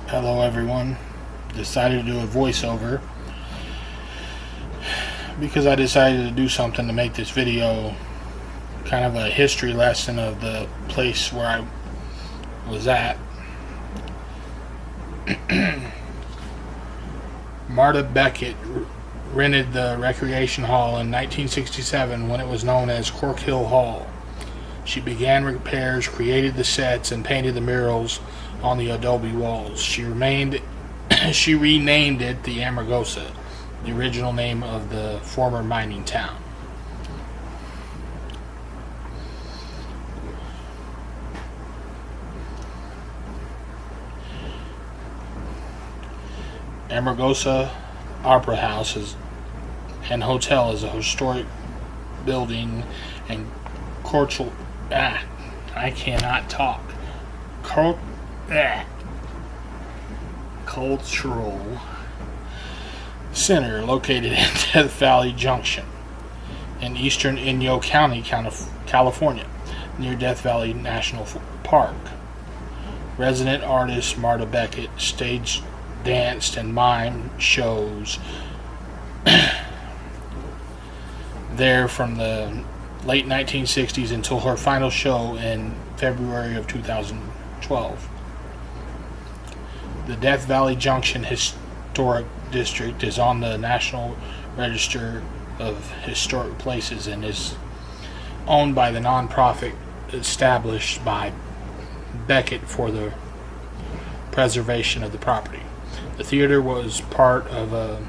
Hello everyone. Decided to do a voiceover because I decided to do something to make this video kind of a history lesson of the place where I was at. Marta Beckett rented the recreation hall in 1967 when it was known as Cork Hill Hall. She began repairs, created the sets, and painted the murals on the adobe walls. She renamed it the Amargosa, the original name of the former mining town. Amargosa Opera House and Hotel is a historic building and cultural cultural center located in Death Valley Junction in eastern Inyo County, California, near Death Valley National Park. Resident artist Marta Beckett staged, danced, and mime shows there from the late 1960s until her final show in February of 2012. The Death Valley Junction Historic District is on the National Register of Historic Places and is owned by the nonprofit established by Beckett for the preservation of the property. The theater was part of a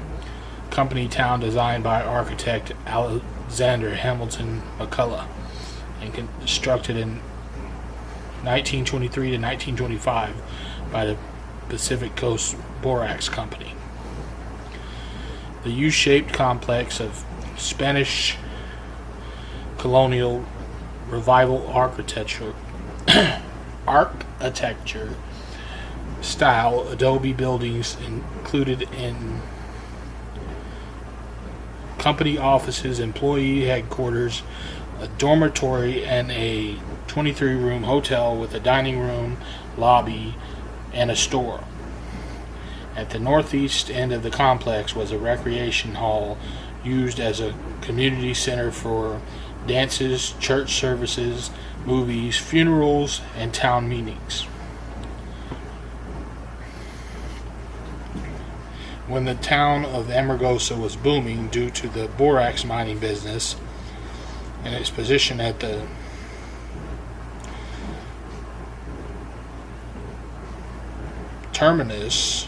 company town designed by architect Alexander Hamilton McCullough and constructed in 1923 to 1925 by the Pacific Coast Borax Company. The U-shaped complex of Spanish colonial revival architecture style adobe buildings included in company offices, employee headquarters, a dormitory, and a 23-room hotel with a dining room, lobby, and a store. At the northeast end of the complex was a recreation hall used as a community center for dances, church services, movies, funerals, and town meetings. When the town of Amargosa was booming due to the borax mining business and its position at the terminus,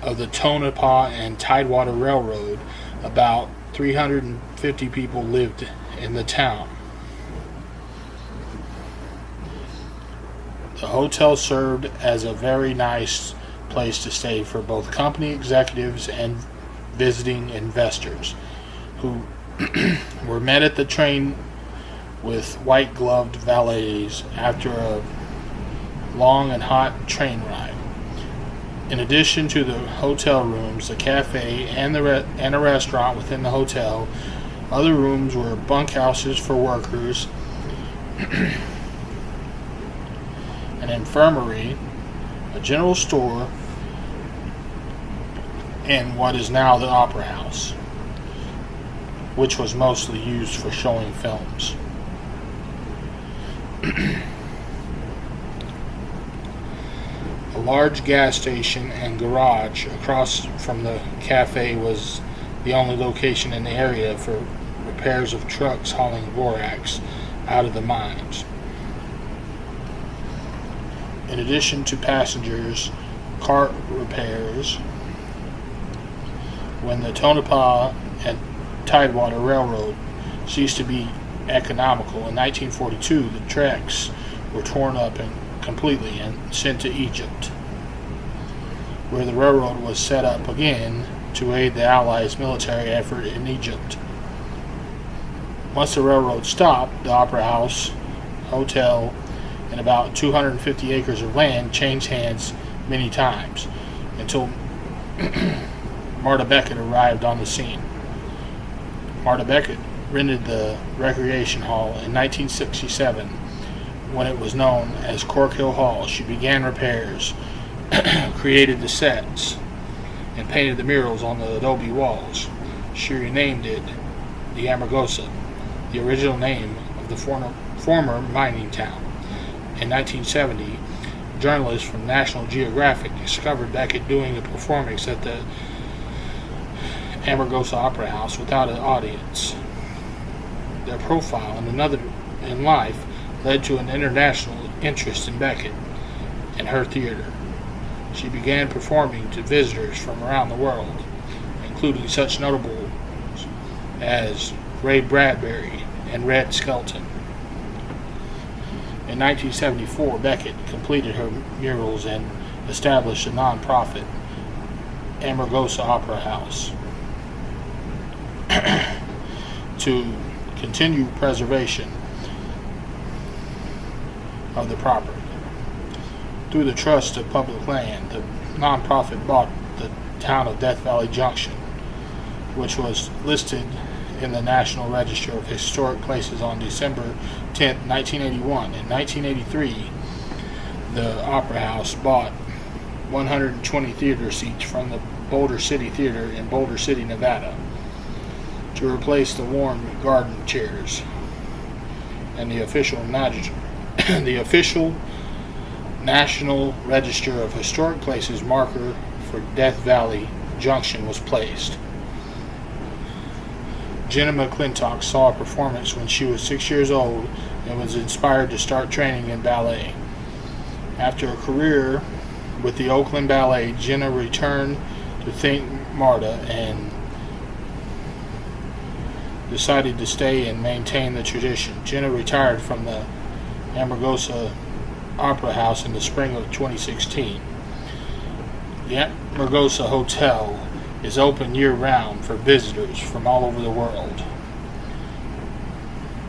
of the Tonopah and Tidewater Railroad, about 350 people lived in the town. The hotel served as a very nice place to stay for both company executives and visiting investors who were met at the train with white-gloved valets after a long and hot train ride. In addition to the hotel rooms, the cafe, and a restaurant within the hotel, other rooms were bunkhouses for workers, an infirmary, a general store, and what is now the Opera House, which was mostly used for showing films. A large gas station and garage across from the cafe was the only location in the area for repairs of trucks hauling borax out of the mines. In addition to passengers, cart repairs. When the Tonopah and Tidewater Railroad ceased to be economical in 1942, the tracks were torn up completely and sent to Egypt, where the railroad was set up again to aid the Allies' military effort in Egypt. Once the railroad stopped, the Opera House, hotel, and about 250 acres of land changed hands many times until Marta Beckett arrived on the scene. Marta Beckett rented the recreation hall in 1967 when it was known as Cork Hill Hall. She began repairs, created the sets, and painted the murals on the adobe walls. She renamed it the Amargosa, the original name of the former mining town. In 1970, journalists from National Geographic discovered Beckett doing a performance at the Amargosa Opera House without an audience. Their profile in life led to an international interest in Beckett and her theater. She began performing to visitors from around the world, including such notables as Ray Bradbury and Red Skelton. In 1974, Beckett completed her murals and established a non-profit, Amargosa Opera House, to continue preservation of the property. Through the Trust of Public Land, the nonprofit bought the town of Death Valley Junction, which was listed in the National Register of Historic Places on December 10, 1981. In 1983, the Opera House bought 120 theater seats from the Boulder City Theater in Boulder City, Nevada, to replace the warm garden chairs, and the official National Register of Historic Places marker for Death Valley Junction was placed. Jenna McClintock saw a performance when she was 6 years old and was inspired to start training in ballet. After a career with the Oakland Ballet, Jenna returned to St. Marta and decided to stay and maintain the tradition. Jenna retired from the Amargosa Opera House in the spring of 2016. The Amargosa Hotel is open year-round for visitors from all over the world.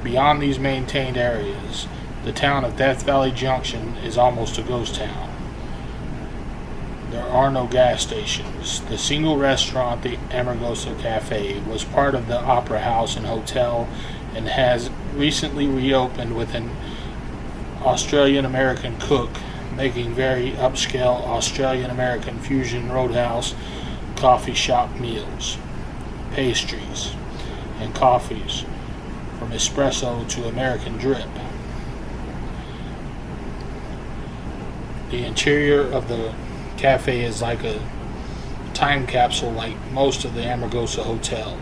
Beyond these maintained areas, the town of Death Valley Junction is almost a ghost town. There are no gas stations. The single restaurant, the Amargosa Cafe, was part of the Opera House and Hotel and has recently reopened with an Australian-American cook making very upscale Australian-American fusion roadhouse coffee shop meals, pastries, and coffees from espresso to American drip. The interior of the cafe is like a time capsule, like most of the Amargosa Hotel,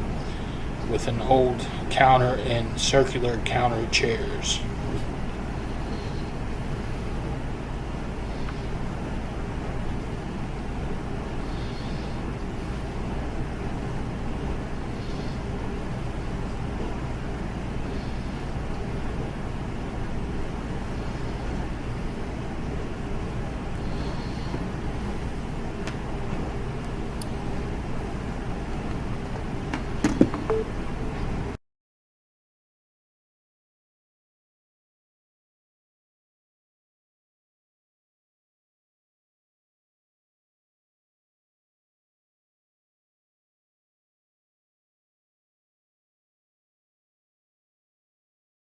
with an old counter and circular counter chairs.